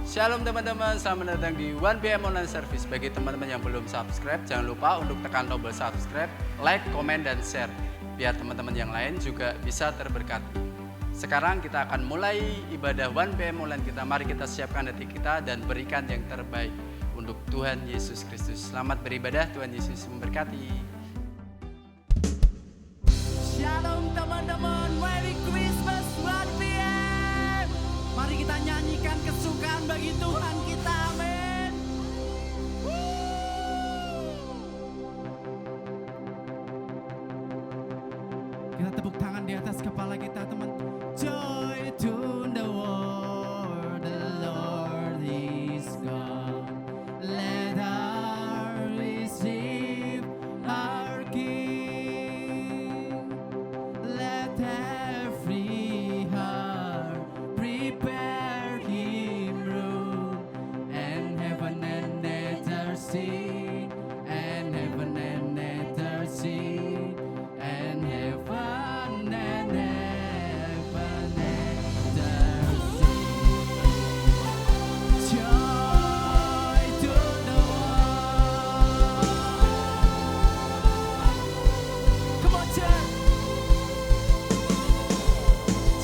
Shalom teman-teman, selamat datang di 1PM Online Service. Bagi teman-teman yang belum subscribe, jangan lupa untuk tekan tombol subscribe, like, komen, dan share. Biar teman-teman yang lain juga bisa terberkati. Sekarang kita akan mulai ibadah 1PM Online kita. Mari kita siapkan hati kita dan berikan yang terbaik untuk Tuhan Yesus Kristus. Selamat beribadah, Tuhan Yesus memberkati. Shalom teman-teman, Merry Christmas 1PM. Mari kita nyanyikan kesukaan bagi Tuhan kita, amin. Kita tepuk tangan di atas kepala kita, teman. Joy to the world, the Lord is God. Let us receive our King. Let every heart prepare Him room, and heaven and earth are seen, and heaven and earth are seen, and heaven and earth are seen. Joy to the world. Come on, church.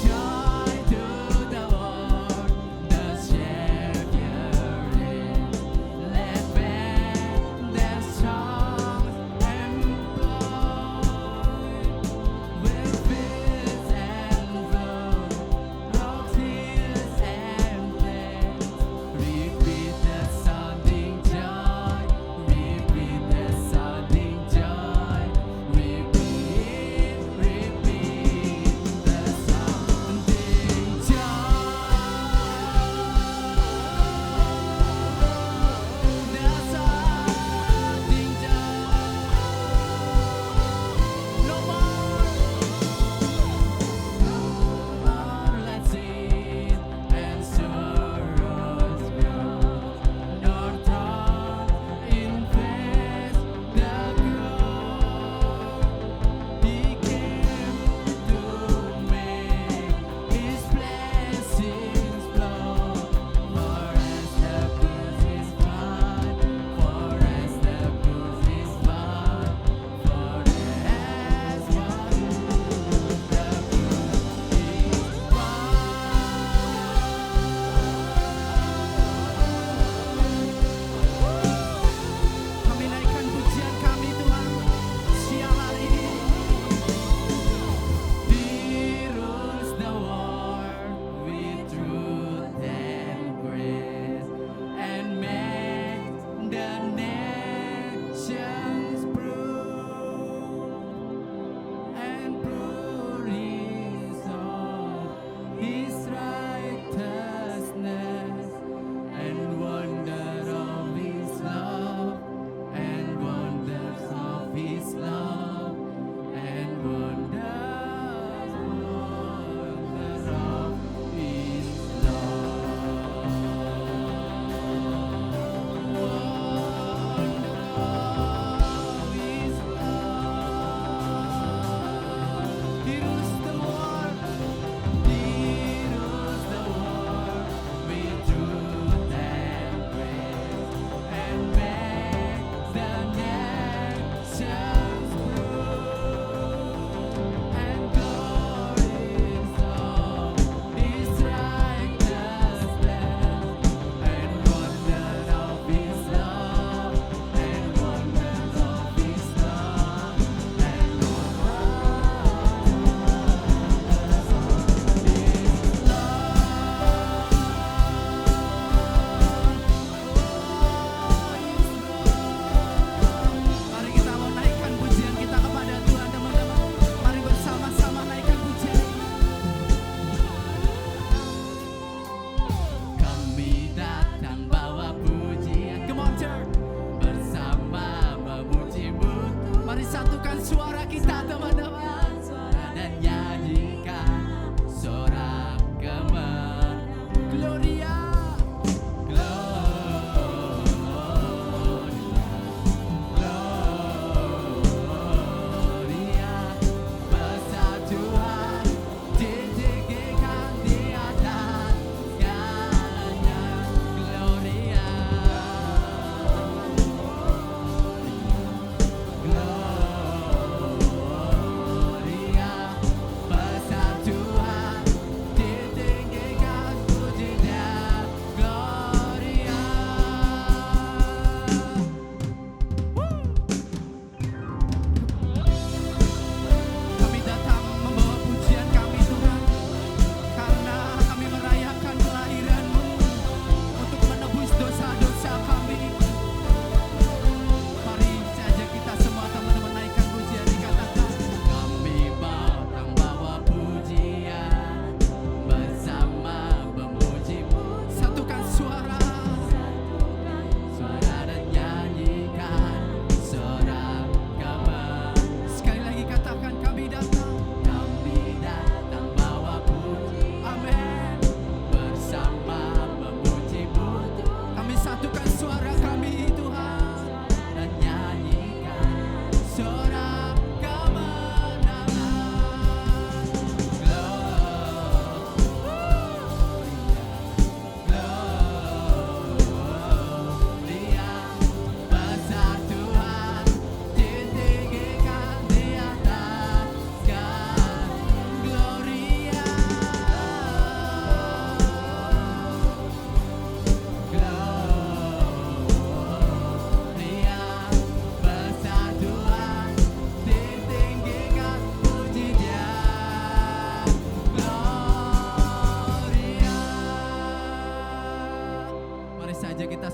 Joy to the world,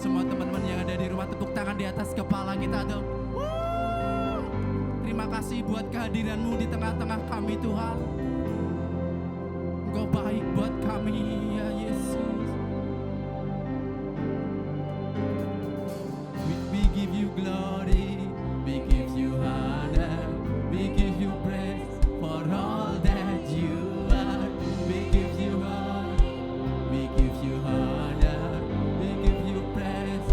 semua teman-teman yang ada di rumah, tepuk tangan di atas kepala kita dong. Terima kasih buat kehadiran-Mu di tengah-tengah kami Tuhan. Engkau baik buat kami ya Yesus. We give you glory, we give you honor, we give you praise for all that you are. We give you honor, we give you honor, we give you praise,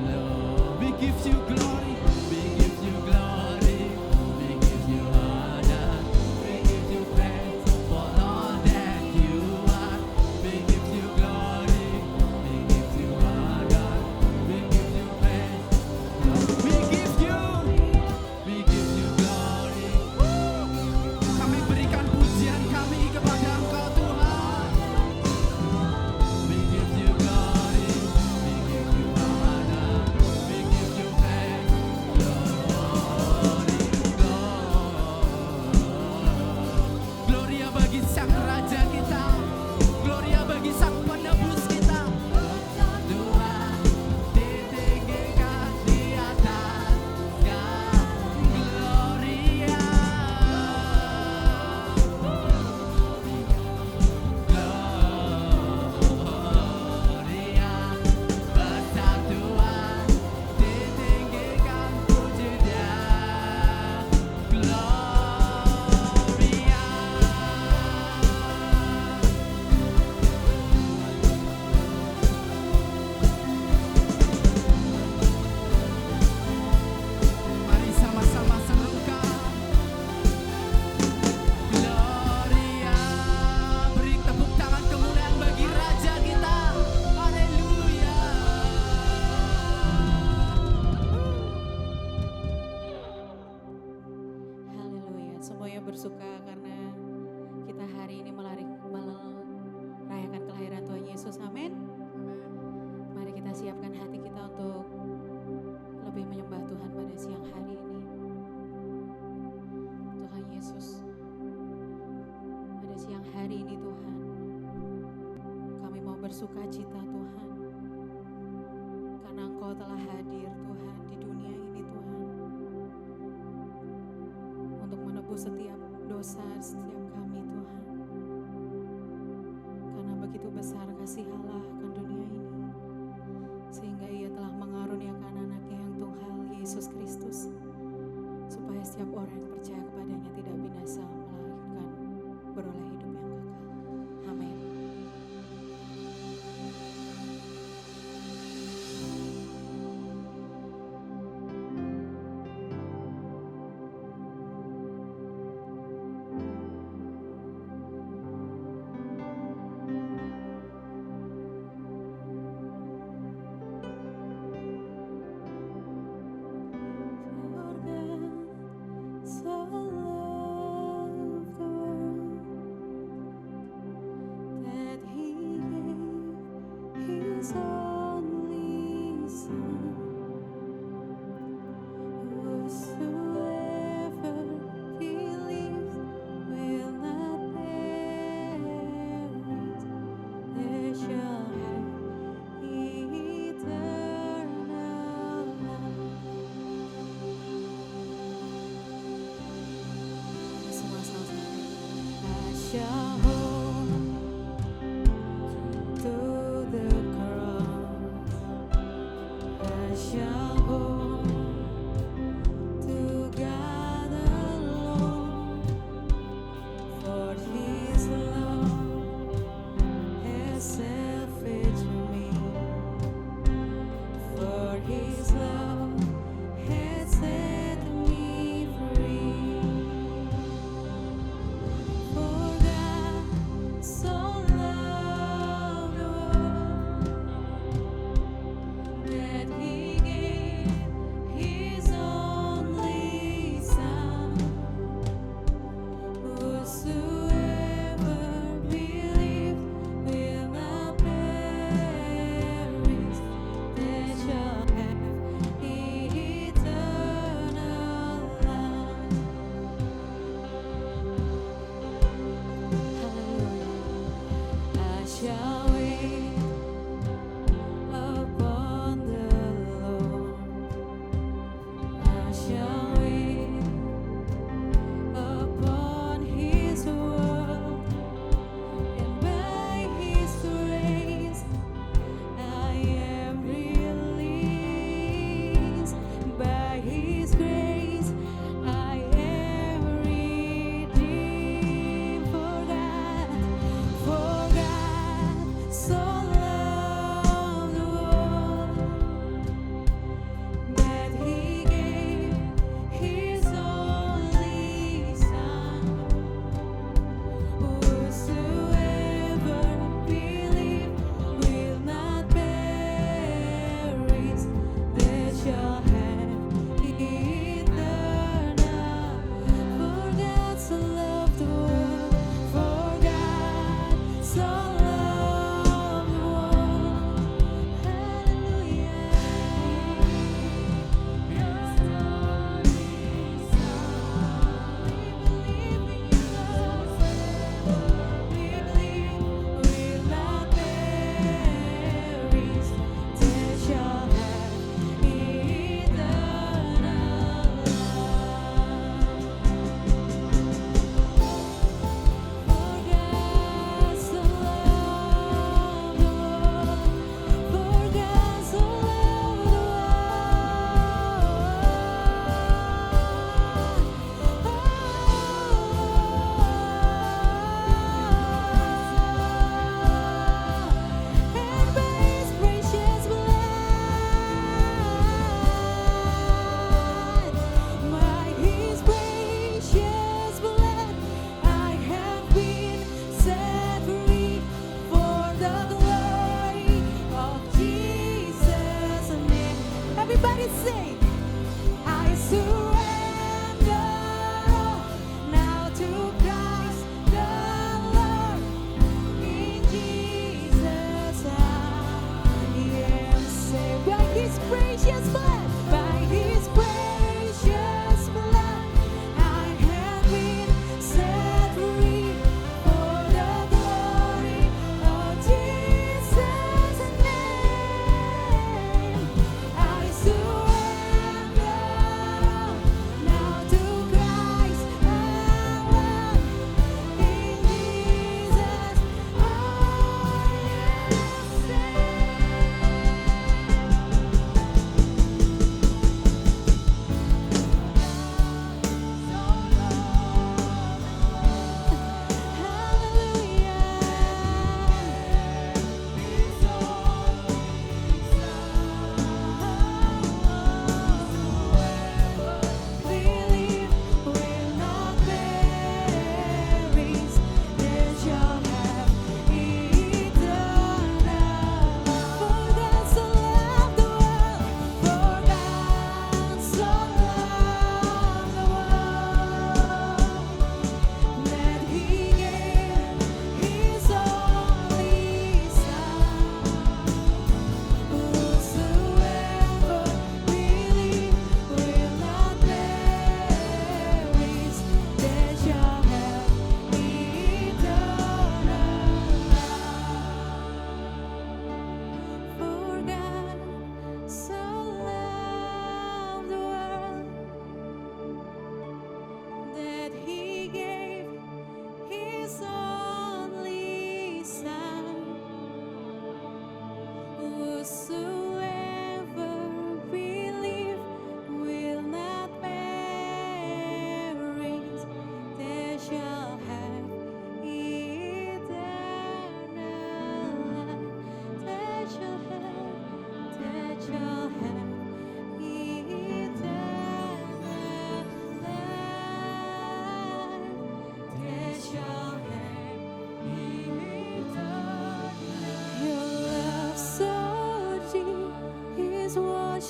Lord. We give you glory, we give you glory, we give you honor, we give you praise for all that you are. We give you glory, we give you honor, we give you praise, Lord. We give you glory. Kami berikan pujian kami kepada Engkau Tuhan. We give you glory, we give you honor, we give you praise, glory, gloria bagi Sang Raja kita, gloria bagi Sang Penebus kita. Tuhan ditinggikan di atas gloria, gloria persatuan ditinggikan puji Dia, gloria. Mari sama-sama serukan gloria, beri tepuk tangan kemuliaan bagi Raja kita. Haleluya. Haleluya. Semuanya bersuka karena kita hari ini merayakan kelahiran Tuhan Yesus. Amin. Mari kita siapkan hati kita untuk lebih menyembah Tuhan pada siang hari ini. Tuhan Yesus, pada siang hari ini Tuhan, kami mau bersuka cita Tuhan, karena Engkau telah hadir Tuhan di dunia ini Tuhan, untuk menebus setiap dosa setiap kami Tuhan. Karena begitu besar kasih Allah akan dunia ini, sehingga Ia telah mengaruniakan anaknya yang tunggal Yesus Kristus, supaya setiap orang yang percaya kepadanya tidak binasa, melainkan beroleh hidup yang kekal. Amin. Shall hold to the cross. I shall hold to God alone, for His love has set free to me. For His love has set me free. For God so loved the world that He gave His only Son. Whosoever believes will not perish, they shall have eternal life. Hallelujah. I shall wait upon the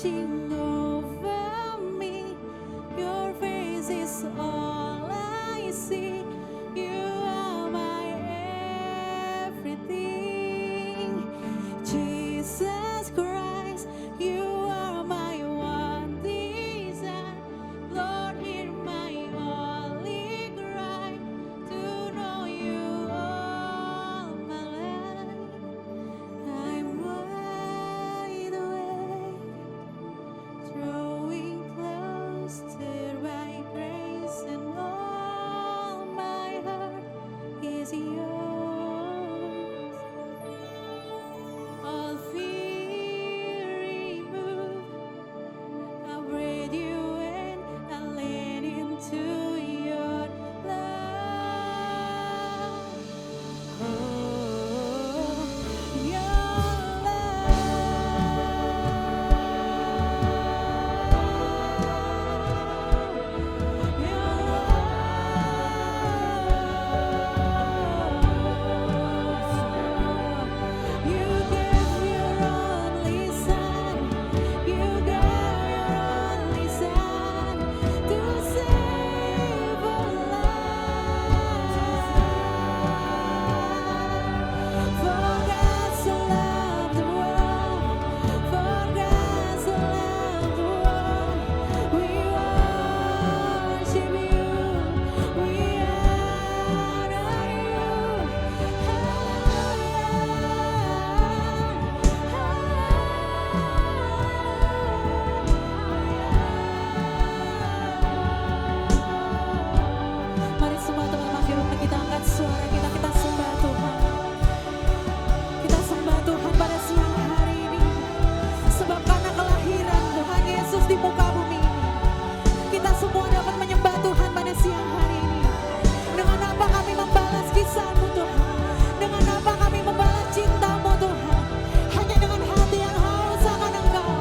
watching over me. Your face is all I see. You are my everything. Jesus Christ, you are my one desire. Lord, hear my only cry to know you all my life. I'm wide awake, drawing closer by grace, and all my heart is yours. All fear remove, I breathe you in, I lean into your love. Oh, your love. You gave your only son. You gave your only son to save a life. For God so loved the world, for God so loved the world, we worship you, we honor you. Mari semua teman-teman di rumah kita angkat suara kita, kita sembah Tuhan. Kita sembah Tuhan pada siang hari ini. Sebab karena kelahiran Tuhan Yesus di muka bumi ini, kita semua dapat menyembah Tuhan pada siang hari ini. Dengan apa kami membalas kisah-Mu Tuhan? Dengan apa kami membalas cinta-Mu Tuhan? Hanya dengan hati yang haus akan Engkau.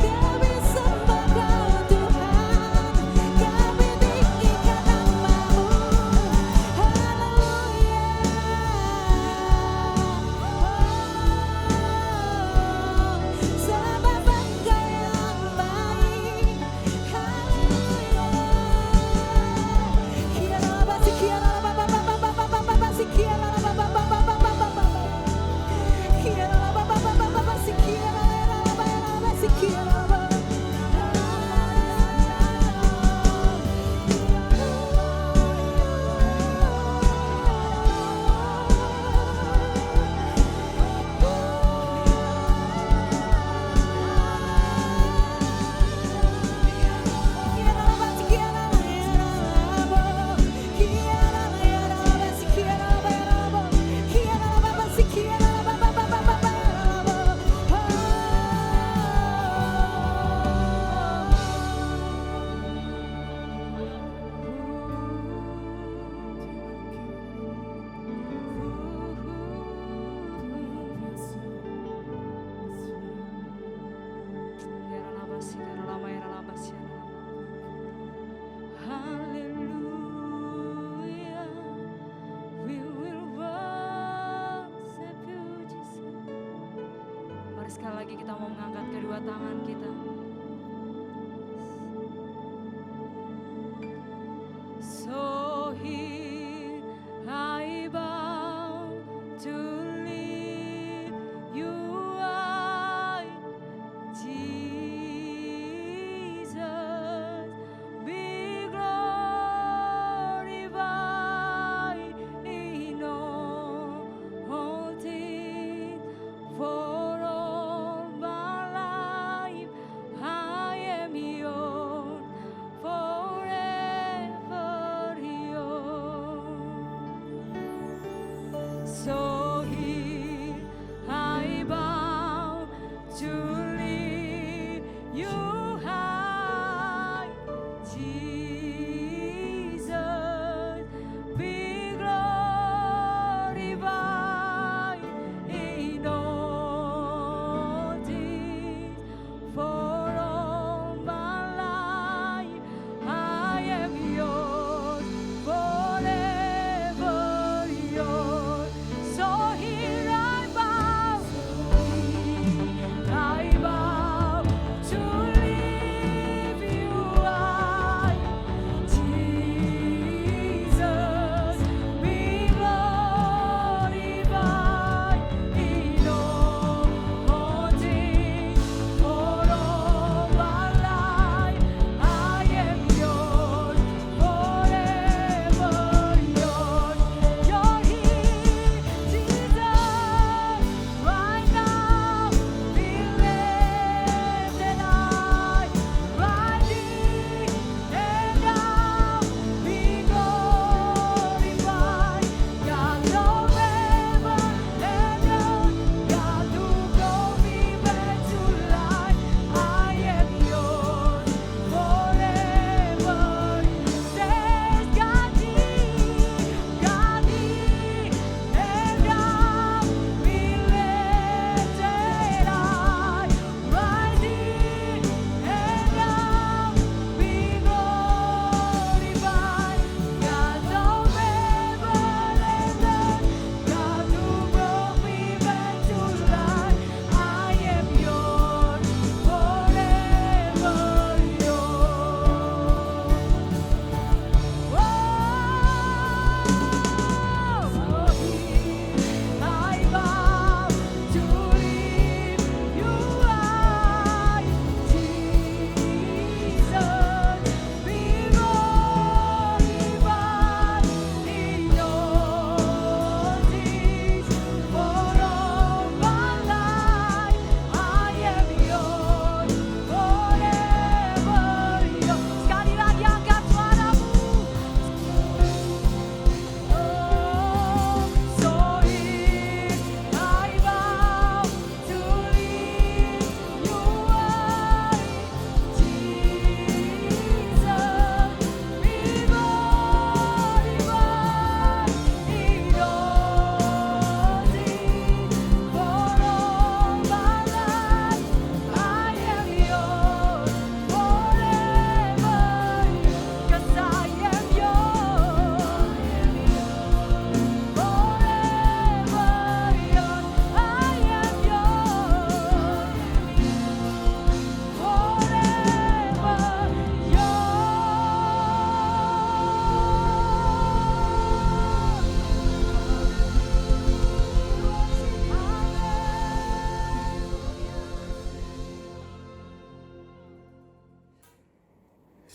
Kami sembah Kau Tuhan, kami tinggikan nama-Mu. Haleluya. Sebab Engkau yang baik. Haleluya. Hallelujah, we will worship you, Jesus. Mari sekali lagi kita mau mengangkat kedua tangan kita. So here I bow to lift you high, Jesus, be glorified in all things, for all my life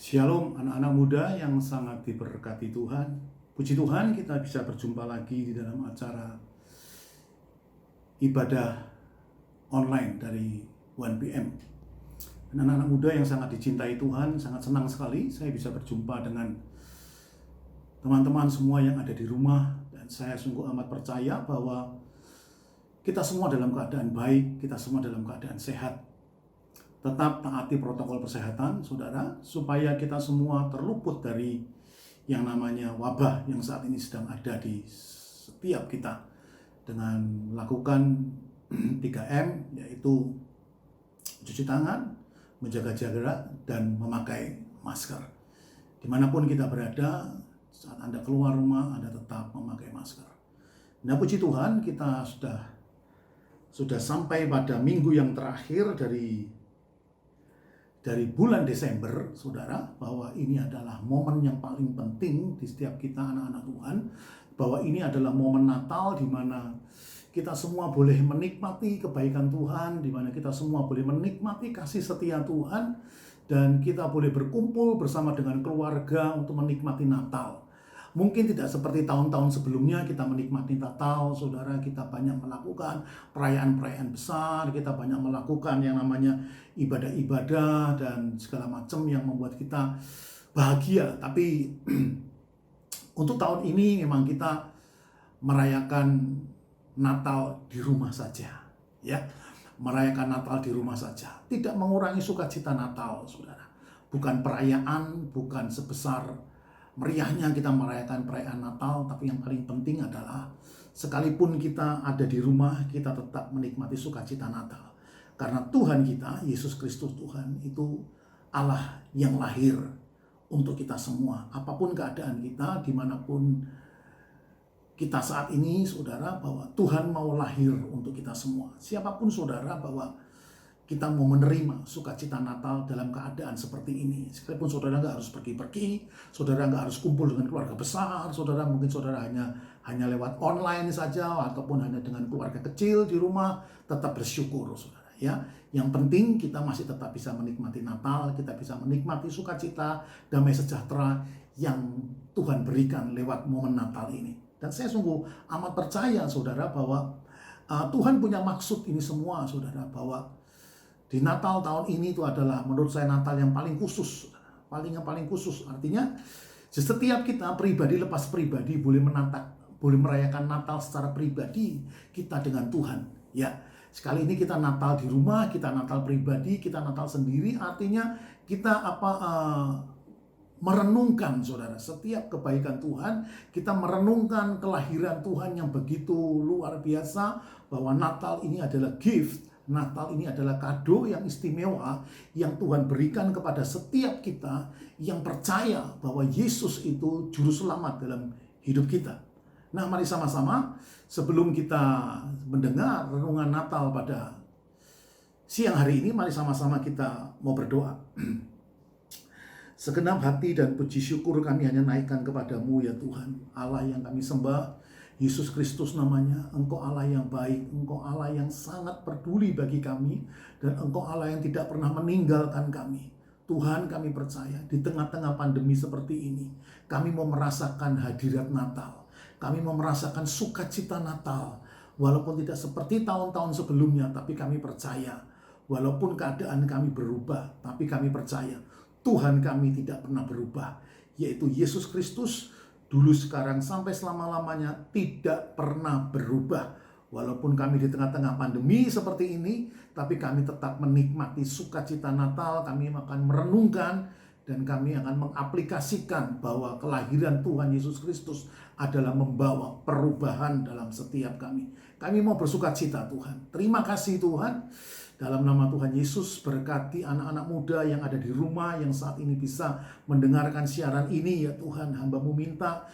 Shalom anak-anak muda yang sangat diberkati Tuhan. Puji Tuhan kita bisa berjumpa lagi di dalam acara ibadah online dari 1PM. Anak-anak muda yang sangat dicintai Tuhan, sangat senang sekali saya bisa berjumpa dengan teman-teman semua yang ada di rumah. Dan saya sungguh amat percaya bahwa kita semua dalam keadaan baik, kita semua dalam keadaan sehat. Tetap taati protokol kesehatan, saudara, supaya kita semua terluput dari yang namanya wabah yang saat ini sedang ada di setiap kita dengan melakukan 3M, yaitu cuci tangan, menjaga jarak, dan memakai masker. Dimanapun kita berada, saat Anda keluar rumah, Anda tetap memakai masker. Nah, puji Tuhan, kita sudah sampai pada minggu yang terakhir dari bulan Desember, saudara, bahwa ini adalah momen yang paling penting di setiap kita anak-anak Tuhan, bahwa ini adalah momen Natal di mana kita semua boleh menikmati kebaikan Tuhan, di mana kita semua boleh menikmati kasih setia Tuhan, dan kita boleh berkumpul bersama dengan keluarga untuk menikmati Natal. Mungkin tidak seperti tahun-tahun sebelumnya kita menikmati Natal, saudara, kita banyak melakukan perayaan-perayaan besar, kita banyak melakukan yang namanya ibadah-ibadah dan segala macam yang membuat kita bahagia. Tapi untuk tahun ini memang kita merayakan Natal di rumah saja, ya. Merayakan Natal di rumah saja, tidak mengurangi sukacita Natal, saudara. Bukan perayaan, bukan sebesar meriahnya kita merayakan perayaan Natal, tapi yang paling penting adalah sekalipun kita ada di rumah, kita tetap menikmati sukacita Natal. Karena Tuhan kita, Yesus Kristus Tuhan, itu Allah yang lahir untuk kita semua. Apapun keadaan kita, dimanapun kita saat ini, saudara, bahwa Tuhan mau lahir untuk kita semua. Siapapun saudara, bahwa kita mau menerima sukacita Natal dalam keadaan seperti ini. Sekalipun saudara nggak harus pergi-pergi, saudara nggak harus kumpul dengan keluarga besar, saudara mungkin saudara hanya lewat online saja, ataupun hanya dengan keluarga kecil di rumah, tetap bersyukur, saudara. Ya, yang penting kita masih tetap bisa menikmati Natal, kita bisa menikmati sukacita, damai sejahtera yang Tuhan berikan lewat momen Natal ini. Dan saya sungguh amat percaya, saudara, bahwa Tuhan punya maksud ini semua, saudara, bahwa di Natal tahun ini itu adalah menurut saya Natal yang paling khusus, paling khusus. Artinya setiap kita pribadi lepas pribadi boleh merayakan Natal secara pribadi kita dengan Tuhan. Ya, sekali ini kita Natal di rumah, kita Natal pribadi, kita Natal sendiri. Artinya kita merenungkan, saudara, setiap kebaikan Tuhan. Kita merenungkan kelahiran Tuhan yang begitu luar biasa, bahwa Natal ini adalah gift. Natal ini adalah kado yang istimewa yang Tuhan berikan kepada setiap kita yang percaya bahwa Yesus itu juru selamat dalam hidup kita. Nah, mari sama-sama sebelum kita mendengar renungan Natal pada siang hari ini, mari sama-sama kita mau berdoa. Segenap hati dan puji syukur kami hanya naikkan kepadamu, ya Tuhan, Allah yang kami sembah. Yesus Kristus namanya, Engkau Allah yang baik, Engkau Allah yang sangat peduli bagi kami, dan Engkau Allah yang tidak pernah meninggalkan kami. Tuhan, kami percaya di tengah-tengah pandemi seperti ini, kami mau merasakan hadirat Natal, kami mau merasakan sukacita Natal, walaupun tidak seperti tahun-tahun sebelumnya, tapi kami percaya, walaupun keadaan kami berubah, tapi kami percaya, Tuhan kami tidak pernah berubah, yaitu Yesus Kristus, dulu, sekarang, sampai selama-lamanya tidak pernah berubah. Walaupun kami di tengah-tengah pandemi seperti ini, tapi kami tetap menikmati sukacita Natal. Kami akan merenungkan dan kami akan mengaplikasikan bahwa kelahiran Tuhan Yesus Kristus adalah membawa perubahan dalam setiap kami. Kami mau bersukacita, Tuhan. Terima kasih, Tuhan. Dalam nama Tuhan Yesus, berkati anak-anak muda yang ada di rumah, yang saat ini bisa mendengarkan siaran ini, ya Tuhan. Hamba-Mu minta,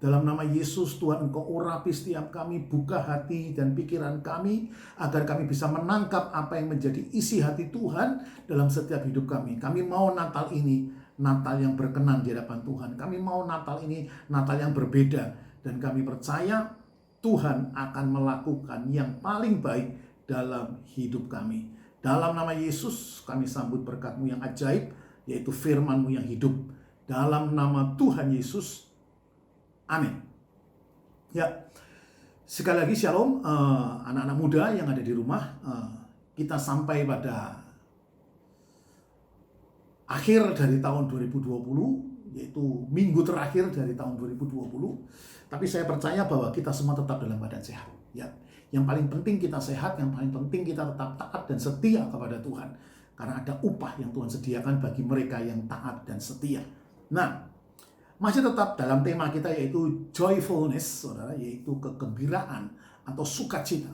dalam nama Yesus, Tuhan, Engkau urapi setiap kami, buka hati dan pikiran kami, agar kami bisa menangkap apa yang menjadi isi hati Tuhan dalam setiap hidup kami. Kami mau Natal ini, Natal yang berkenan di hadapan Tuhan. Kami mau Natal ini, Natal yang berbeda. Dan kami percaya, Tuhan akan melakukan yang paling baik dalam hidup kami. Dalam nama Yesus, kami sambut berkat-Mu yang ajaib, yaitu firman-Mu yang hidup. Dalam nama Tuhan Yesus, amin. Ya, sekali lagi shalom, anak-anak muda yang ada di rumah. Kita sampai pada akhir dari tahun 2020, yaitu minggu terakhir dari tahun 2020. Tapi saya percaya bahwa kita semua tetap dalam badan sehat. Ya, yang paling penting kita sehat, yang paling penting kita tetap taat dan setia kepada Tuhan. Karena ada upah yang Tuhan sediakan bagi mereka yang taat dan setia. Nah, masih tetap dalam tema kita yaitu joyfulness, saudara, yaitu kegembiraan atau sukacita.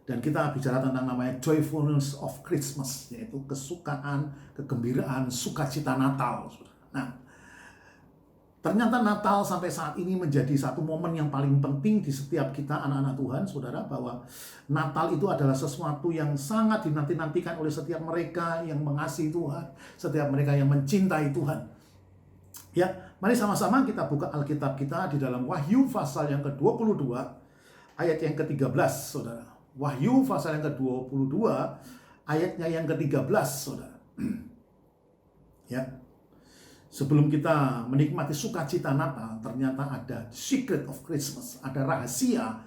Dan kita bicara tentang namanya joyfulness of Christmas, yaitu kesukaan, kegembiraan, sukacita Natal. Nah, ternyata Natal sampai saat ini menjadi satu momen yang paling penting di setiap kita anak-anak Tuhan, saudara, bahwa Natal itu adalah sesuatu yang sangat dinanti-nantikan oleh setiap mereka yang mengasihi Tuhan, setiap mereka yang mencintai Tuhan. Ya, mari sama-sama kita buka Alkitab kita di dalam Wahyu pasal yang ke-22, ayat yang ke-13, saudara. Wahyu pasal yang ke-22, ayatnya yang ke-13, saudara. Ya. Sebelum kita menikmati sukacita Natal, ternyata ada secret of Christmas, ada rahasia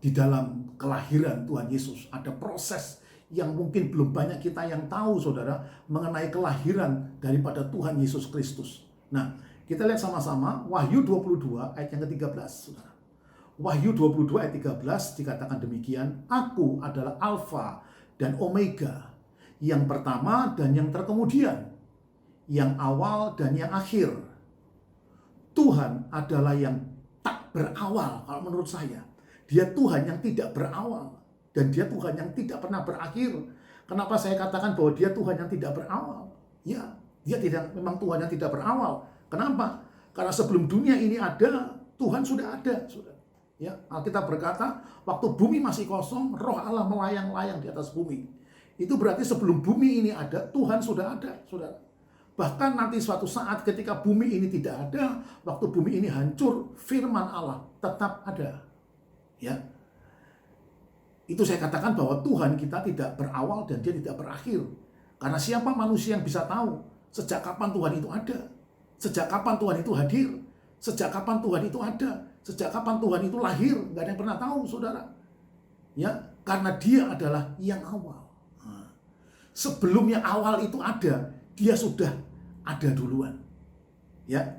di dalam kelahiran Tuhan Yesus. Ada proses yang mungkin belum banyak kita yang tahu, saudara, mengenai kelahiran daripada Tuhan Yesus Kristus. Nah, kita lihat sama-sama Wahyu 22 ayat yang ke-13, saudara. Wahyu 22 ayat 13 dikatakan demikian, Aku adalah Alfa dan Omega, yang pertama dan yang terkemudian, yang awal dan yang akhir. Tuhan adalah yang tak berawal, kalau menurut saya. Dia Tuhan yang tidak berawal, dan dia Tuhan yang tidak pernah berakhir. Kenapa saya katakan bahwa dia Tuhan yang tidak berawal? Ya, dia memang Tuhan yang tidak berawal. Kenapa? Karena sebelum dunia ini ada, Tuhan sudah ada, saudara. Ya, Alkitab berkata, waktu bumi masih kosong, Roh Allah melayang-layang di atas bumi. Itu berarti sebelum bumi ini ada, Tuhan sudah ada, saudara. Bahkan nanti suatu saat ketika bumi ini tidak ada, waktu bumi ini hancur, firman Allah tetap ada. Ya. Itu saya katakan bahwa Tuhan kita tidak berawal dan dia tidak berakhir. Karena siapa manusia yang bisa tahu sejak kapan Tuhan itu ada? Sejak kapan Tuhan itu hadir? Sejak kapan Tuhan itu ada? Sejak kapan Tuhan itu lahir? Gak ada yang pernah tahu, saudara. Ya, karena dia adalah yang awal. Nah, sebelum yang awal itu ada, dia sudah ada duluan. Ya.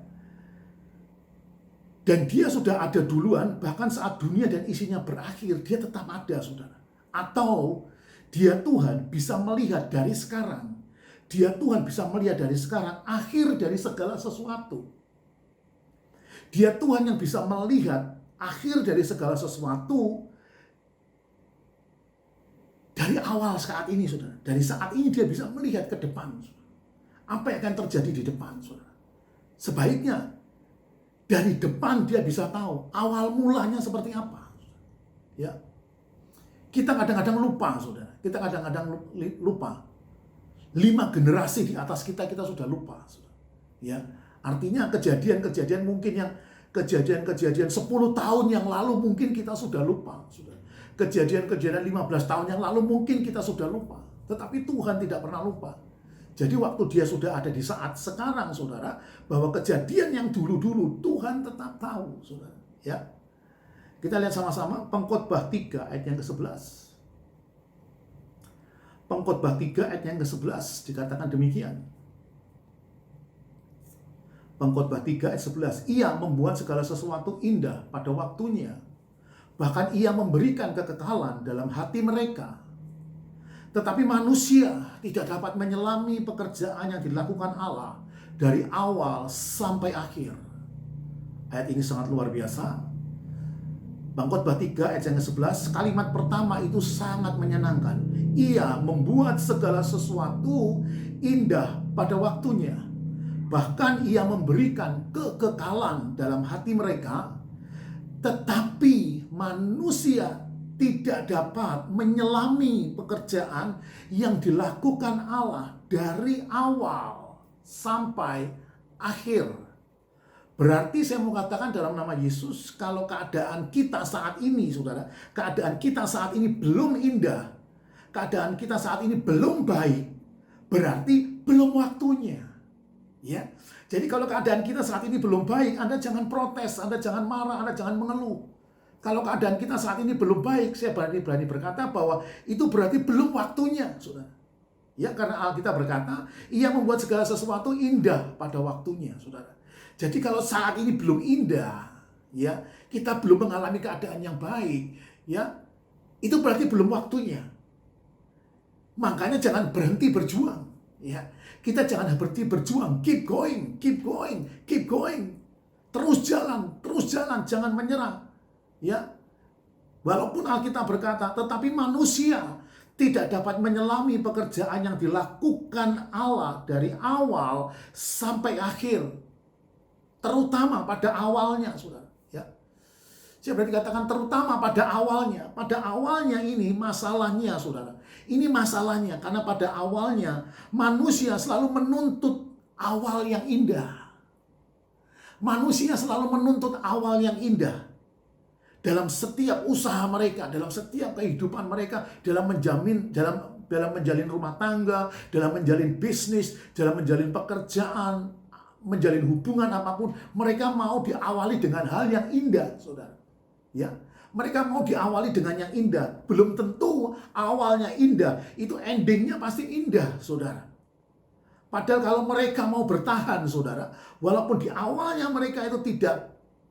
Dan dia sudah ada duluan, bahkan saat dunia dan isinya berakhir, dia tetap ada, saudara. Atau dia Tuhan bisa melihat dari sekarang. Dia Tuhan bisa melihat dari sekarang akhir dari segala sesuatu. Dia Tuhan yang bisa melihat akhir dari segala sesuatu dari awal saat ini, saudara. Dari saat ini dia bisa melihat ke depan, saudara. Apa yang akan terjadi di depan, saudara. Sebaiknya dari depan dia bisa tahu awal mulanya seperti apa. Ya. Kita kadang-kadang lupa, saudara. Kita kadang-kadang lupa. 5 generasi di atas kita sudah lupa, saudara. Ya. Artinya kejadian-kejadian mungkin yang kejadian-kejadian 10 tahun yang lalu mungkin kita sudah lupa, saudara. Kejadian-kejadian 15 tahun yang lalu mungkin kita sudah lupa. Tetapi Tuhan tidak pernah lupa. Jadi waktu dia sudah ada di saat sekarang, saudara, bahwa kejadian yang dulu-dulu Tuhan tetap tahu, saudara. Ya. Kita lihat sama-sama Pengkhotbah 3 ayat yang ke-11. Pengkhotbah 3 ayat yang ke-11 dikatakan demikian. Pengkhotbah 3 ayat 11. Ia membuat segala sesuatu indah pada waktunya. Bahkan ia memberikan kekekalan dalam hati mereka. Tetapi manusia tidak dapat menyelami pekerjaan yang dilakukan Allah dari awal sampai akhir. Ayat ini sangat luar biasa. Pengkhotbah 3 ayat yang ke-11, kalimat pertama itu sangat menyenangkan. Ia membuat segala sesuatu indah pada waktunya. Bahkan ia memberikan kekekalan dalam hati mereka. Tetapi manusia tidak dapat menyelami pekerjaan yang dilakukan Allah dari awal sampai akhir. Berarti saya mau katakan dalam nama Yesus, kalau keadaan kita saat ini, saudara, keadaan kita saat ini belum indah, keadaan kita saat ini belum baik, berarti belum waktunya. Ya. Jadi kalau keadaan kita saat ini belum baik, Anda jangan protes, Anda jangan marah, Anda jangan mengeluh. Kalau keadaan kita saat ini belum baik, saya berani berkata bahwa itu berarti belum waktunya, saudara. Ya, karena Alkitab berkata, Ia membuat segala sesuatu indah pada waktunya, saudara. Jadi kalau saat ini belum indah, ya, kita belum mengalami keadaan yang baik, ya, itu berarti belum waktunya. Makanya jangan berhenti berjuang, ya. Kita jangan berhenti berjuang, keep going, keep going, keep going. Terus jalan, jangan menyerah. Ya, walaupun Alkitab berkata, tetapi manusia tidak dapat menyelami pekerjaan yang dilakukan Allah dari awal sampai akhir, terutama pada awalnya, saudara. Ya, saya berarti katakan terutama pada awalnya. Pada awalnya ini masalahnya, saudara. Ini masalahnya karena pada awalnya manusia selalu menuntut awal yang indah. Manusia selalu menuntut awal yang indah. Dalam setiap usaha mereka, dalam setiap kehidupan mereka, dalam menjalin rumah tangga, dalam menjalin bisnis, dalam menjalin pekerjaan, menjalin hubungan apapun, mereka mau diawali dengan hal yang indah, saudara. Ya, mereka mau diawali dengan yang indah. Belum tentu awalnya indah, itu endingnya pasti indah, saudara. Padahal kalau mereka mau bertahan, saudara, walaupun di awalnya mereka itu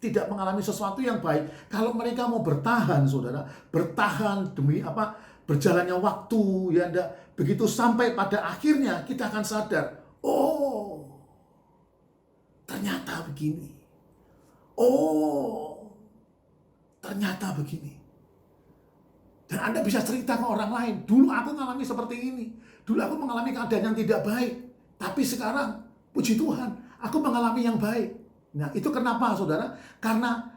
tidak mengalami sesuatu yang baik. Kalau mereka mau bertahan, saudara, bertahan demi apa? Berjalannya waktu, ya enggak? Begitu sampai pada akhirnya kita akan sadar, oh, ternyata begini. Oh, ternyata begini. Dan Anda bisa cerita ke orang lain, dulu aku mengalami seperti ini. Dulu aku mengalami keadaan yang tidak baik. Tapi sekarang, puji Tuhan, aku mengalami yang baik. Nah, itu kenapa, saudara? Karena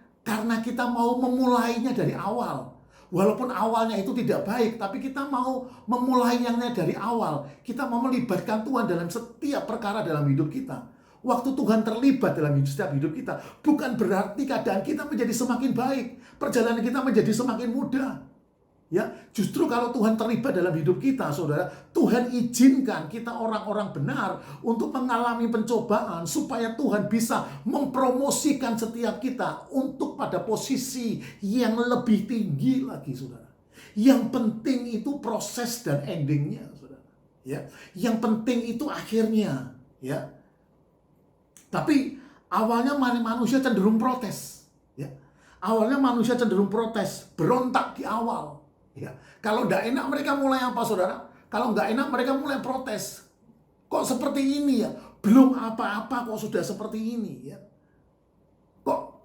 kita mau memulainya dari awal. Walaupun awalnya itu tidak baik, tapi kita mau memulainya dari awal. Kita mau melibatkan Tuhan dalam setiap perkara dalam hidup kita. Waktu Tuhan terlibat dalam setiap hidup kita, bukan berarti keadaan kita menjadi semakin baik. Perjalanan kita menjadi semakin mudah. Ya, justru kalau Tuhan terlibat dalam hidup kita, saudara, Tuhan izinkan kita orang-orang benar untuk mengalami pencobaan supaya Tuhan bisa mempromosikan setiap kita untuk pada posisi yang lebih tinggi lagi, saudara. Yang penting itu proses dan endingnya, saudara. Ya, yang penting itu akhirnya, ya. Tapi awalnya manusia cenderung protes, ya. Awalnya manusia cenderung protes, berontak di awal. Ya, kalau nggak enak mereka mulai apa, saudara? Kalau nggak enak mereka mulai protes. Kok seperti ini ya? Belum apa-apa kok sudah seperti ini ya? Kok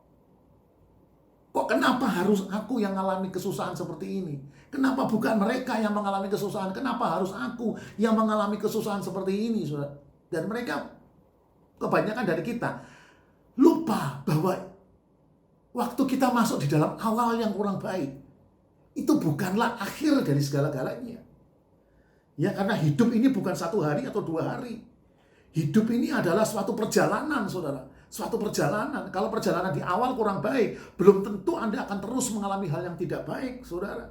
kenapa harus aku yang mengalami kesusahan seperti ini? Kenapa bukan mereka yang mengalami kesusahan? Kenapa harus aku yang mengalami kesusahan seperti ini, saudara? Dan mereka kebanyakan dari kita lupa bahwa waktu kita masuk di dalam awal yang kurang baik, itu bukanlah akhir dari segala-galanya. Ya, karena hidup ini bukan 1 hari atau 2 hari. Hidup ini adalah suatu perjalanan, saudara. Suatu perjalanan. Kalau perjalanan di awal kurang baik, belum tentu Anda akan terus mengalami hal yang tidak baik, saudara.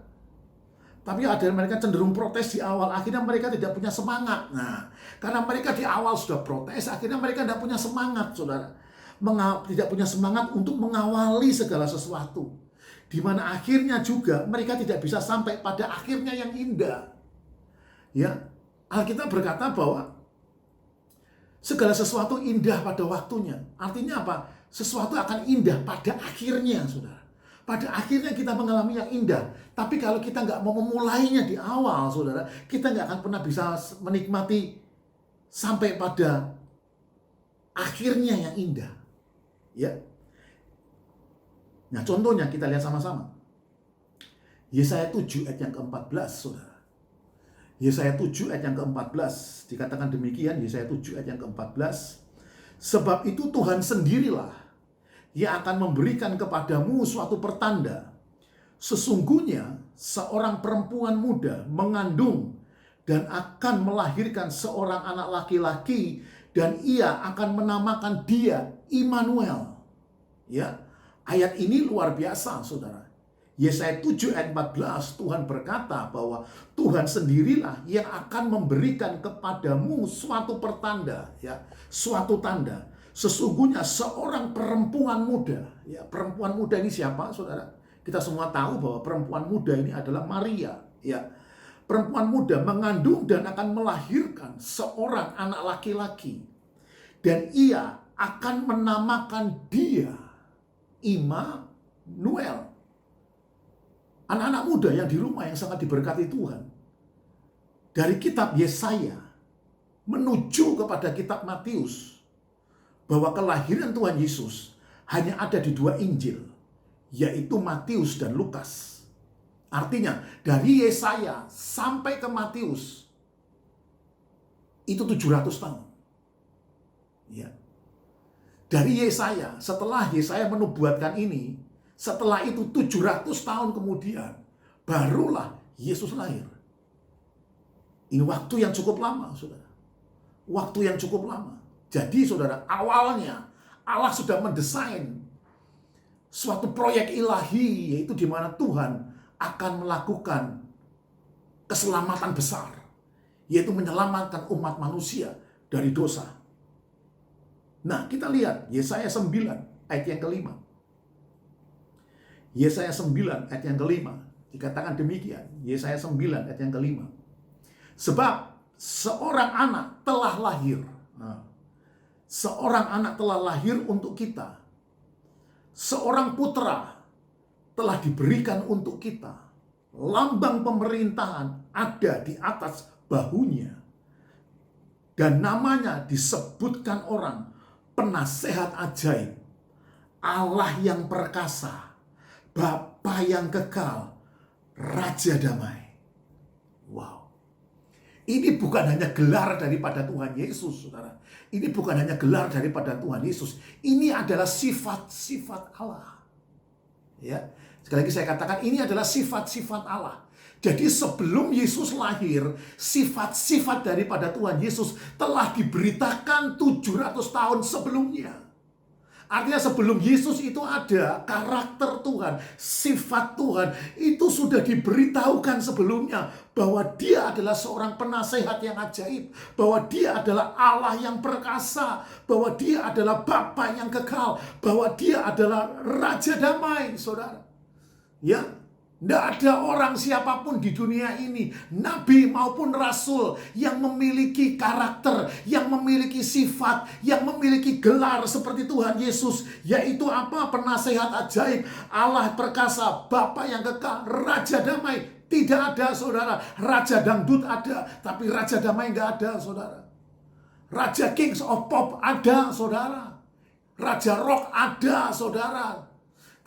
Tapi ada mereka cenderung protes di awal, akhirnya mereka tidak punya semangat. Nah, karena mereka di awal sudah protes, akhirnya mereka tidak punya semangat, saudara. Tidak punya semangat untuk mengawali segala sesuatu. Di mana akhirnya juga mereka tidak bisa sampai pada akhirnya yang indah. Ya, Alkitab berkata bahwa segala sesuatu indah pada waktunya. Artinya apa? Sesuatu akan indah pada akhirnya, saudara. Pada akhirnya kita mengalami yang indah. Tapi kalau kita nggak mau memulainya di awal, saudara, kita nggak akan pernah bisa menikmati sampai pada akhirnya yang indah. Ya. Nah, contohnya kita lihat sama-sama. Yesaya 7 ayat yang ke-14, saudara. Yesaya 7 ayat yang ke-14 dikatakan demikian, Yesaya 7 ayat yang ke-14. Sebab itu Tuhan sendirilah yang akan memberikan kepadamu suatu pertanda. Sesungguhnya seorang perempuan muda mengandung dan akan melahirkan seorang anak laki-laki, dan ia akan menamakan dia Immanuel. Ya. Ayat ini luar biasa, saudara. Yesaya 7 ayat 14, Tuhan berkata bahwa Tuhan sendirilah yang akan memberikan kepadamu suatu pertanda, ya, suatu tanda. Sesungguhnya seorang perempuan muda, ya, perempuan muda ini siapa, saudara? Kita semua tahu bahwa perempuan muda ini adalah Maria, ya. Perempuan muda mengandung dan akan melahirkan seorang anak laki-laki, dan ia akan menamakan dia Immanuel. Anak-anak muda yang di rumah yang sangat diberkati Tuhan, dari kitab Yesaya menuju kepada kitab Matius, bahwa kelahiran Tuhan Yesus hanya ada di 2 Injil, yaitu Matius dan Lukas. Artinya dari Yesaya sampai ke Matius itu 700 tahun. Ya. Dari Yesaya, setelah Yesaya menubuatkan ini, setelah itu 700 tahun kemudian barulah Yesus lahir. Ini waktu yang cukup lama, saudara. Waktu yang cukup lama. Jadi saudara, awalnya Allah sudah mendesain suatu proyek ilahi, yaitu di mana Tuhan akan melakukan keselamatan besar, yaitu menyelamatkan umat manusia dari dosa. Nah, kita lihat Yesaya 9 ayat yang kelima. Yesaya 9 ayat yang kelima dikatakan demikian. Yesaya 9 ayat yang kelima. Sebab seorang anak telah lahir. Nah, seorang anak telah lahir untuk kita. Seorang putra telah diberikan untuk kita. Lambang pemerintahan ada di atas bahunya. Dan namanya disebutkan orang penasehat ajaib, Allah yang perkasa, Bapa yang kekal, Raja damai. Wow. Ini bukan hanya gelar daripada Tuhan Yesus, saudara. Ini bukan hanya gelar daripada Tuhan Yesus. Ini adalah sifat-sifat Allah. Ya. Sekali lagi saya katakan, ini adalah sifat-sifat Allah. Jadi sebelum Yesus lahir, sifat-sifat daripada Tuhan Yesus telah diberitakan 700 tahun sebelumnya. Artinya sebelum Yesus itu ada, karakter Tuhan, sifat Tuhan itu sudah diberitahukan sebelumnya, bahwa dia adalah seorang penasehat yang ajaib, bahwa dia adalah Allah yang perkasa, bahwa dia adalah Bapa yang kekal, bahwa dia adalah Raja damai, saudara. Ya, tidak ada orang siapapun di dunia ini, nabi maupun rasul, yang memiliki karakter, yang memiliki sifat, yang memiliki gelar seperti Tuhan Yesus, yaitu apa? Penasehat ajaib, Allah perkasa, Bapa yang kekal, Raja damai. Tidak ada, saudara. Raja dangdut ada, tapi Raja damai nggak ada, saudara. Raja Kings of Pop ada, saudara. Raja rock ada, saudara.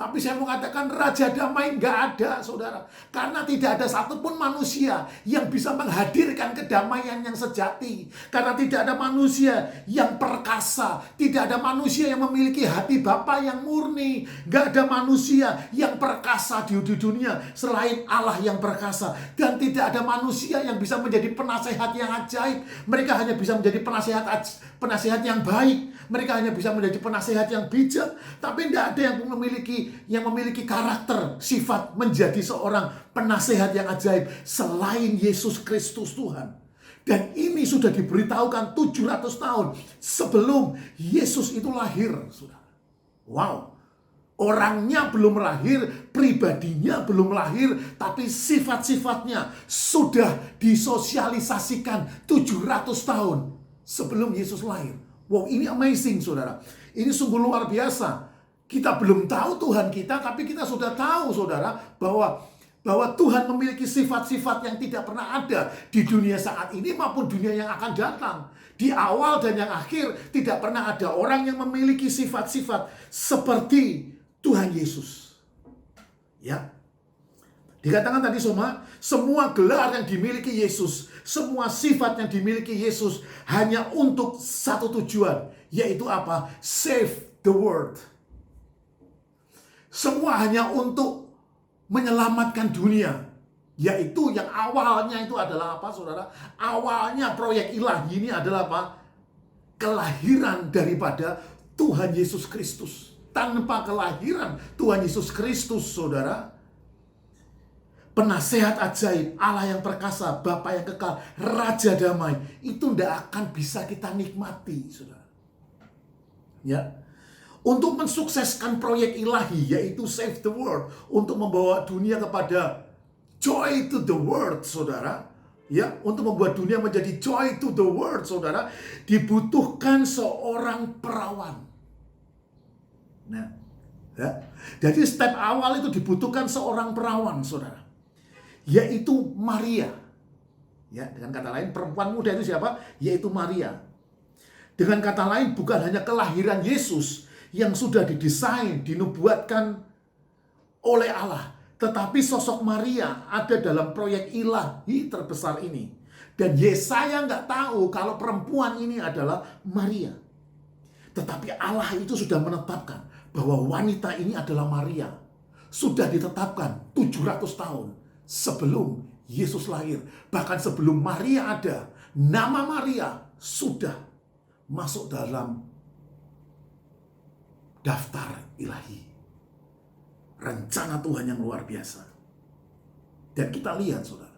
Tapi saya mau katakan Raja damai nggak ada, saudara. Karena tidak ada satupun manusia yang bisa menghadirkan kedamaian yang sejati. Karena tidak ada manusia yang perkasa. Tidak ada manusia yang memiliki hati Bapa yang murni. Nggak ada manusia yang perkasa di dunia selain Allah yang perkasa. Dan tidak ada manusia yang bisa menjadi penasehat yang ajaib. Mereka hanya bisa menjadi penasehat yang baik. Mereka hanya bisa menjadi penasehat yang bijak. Tapi tidak ada yang memiliki karakter, sifat menjadi seorang penasehat yang ajaib selain Yesus Kristus Tuhan. Dan ini sudah diberitahukan 700 tahun sebelum Yesus itu lahir, saudara. Wow. Orangnya belum lahir, pribadinya belum lahir, tapi sifat-sifatnya sudah disosialisasikan 700 tahun sebelum Yesus lahir. Wow, ini amazing, saudara. Ini sungguh luar biasa. Kita belum tahu Tuhan kita, tapi kita sudah tahu, saudara, bahwa Tuhan memiliki sifat-sifat yang tidak pernah ada di dunia saat ini maupun dunia yang akan datang. Di awal dan yang akhir tidak pernah ada orang yang memiliki sifat-sifat seperti Tuhan Yesus. Ya. Dikatakan tadi semua gelar yang dimiliki Yesus, semua sifat yang dimiliki Yesus hanya untuk satu tujuan, yaitu apa? Save the world. Semua hanya untuk menyelamatkan dunia. Yaitu yang awalnya itu adalah apa, saudara? Awalnya proyek ilahi ini adalah apa? Kelahiran daripada Tuhan Yesus Kristus. Tanpa kelahiran Tuhan Yesus Kristus, saudara, penasehat ajaib, Allah yang perkasa, Bapa yang kekal, Raja damai, itu tidak akan bisa kita nikmati, saudara. Ya, untuk mensukseskan proyek ilahi, yaitu save the world, untuk membawa dunia kepada joy to the world, saudara. Ya, untuk membuat dunia menjadi joy to the world, saudara, dibutuhkan seorang perawan. Nah, ya. Jadi step awal itu dibutuhkan seorang perawan, saudara, yaitu Maria. Ya, dengan kata lain, perempuan muda itu siapa? Yaitu Maria. Dengan kata lain, bukan hanya kelahiran Yesus yang sudah didesain, dinubuatkan oleh Allah, tetapi sosok Maria ada dalam proyek ilahi terbesar ini. Dan Yesaya nggak tahu kalau perempuan ini adalah Maria. Tetapi Allah itu sudah menetapkan bahwa wanita ini adalah Maria. Sudah ditetapkan 700 tahun sebelum Yesus lahir. Bahkan sebelum Maria ada, nama Maria sudah masuk dalam daftar ilahi. Rencana Tuhan yang luar biasa. Dan kita lihat, saudara,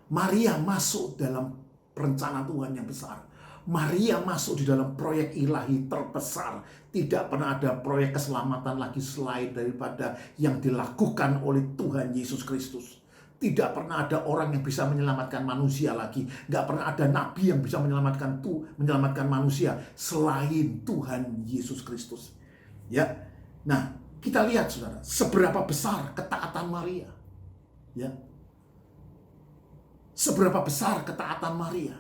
Maria masuk dalam rencana Tuhan yang besar. Maria masuk di dalam proyek ilahi terbesar. Tidak pernah ada proyek keselamatan lagi selain daripada yang dilakukan oleh Tuhan Yesus Kristus. Tidak pernah ada orang yang bisa menyelamatkan manusia lagi. Nggak pernah ada nabi yang bisa menyelamatkan manusia selain Tuhan Yesus Kristus. Ya, nah, kita lihat, saudara, seberapa besar ketaatan Maria. Ya. Seberapa besar ketaatan Maria.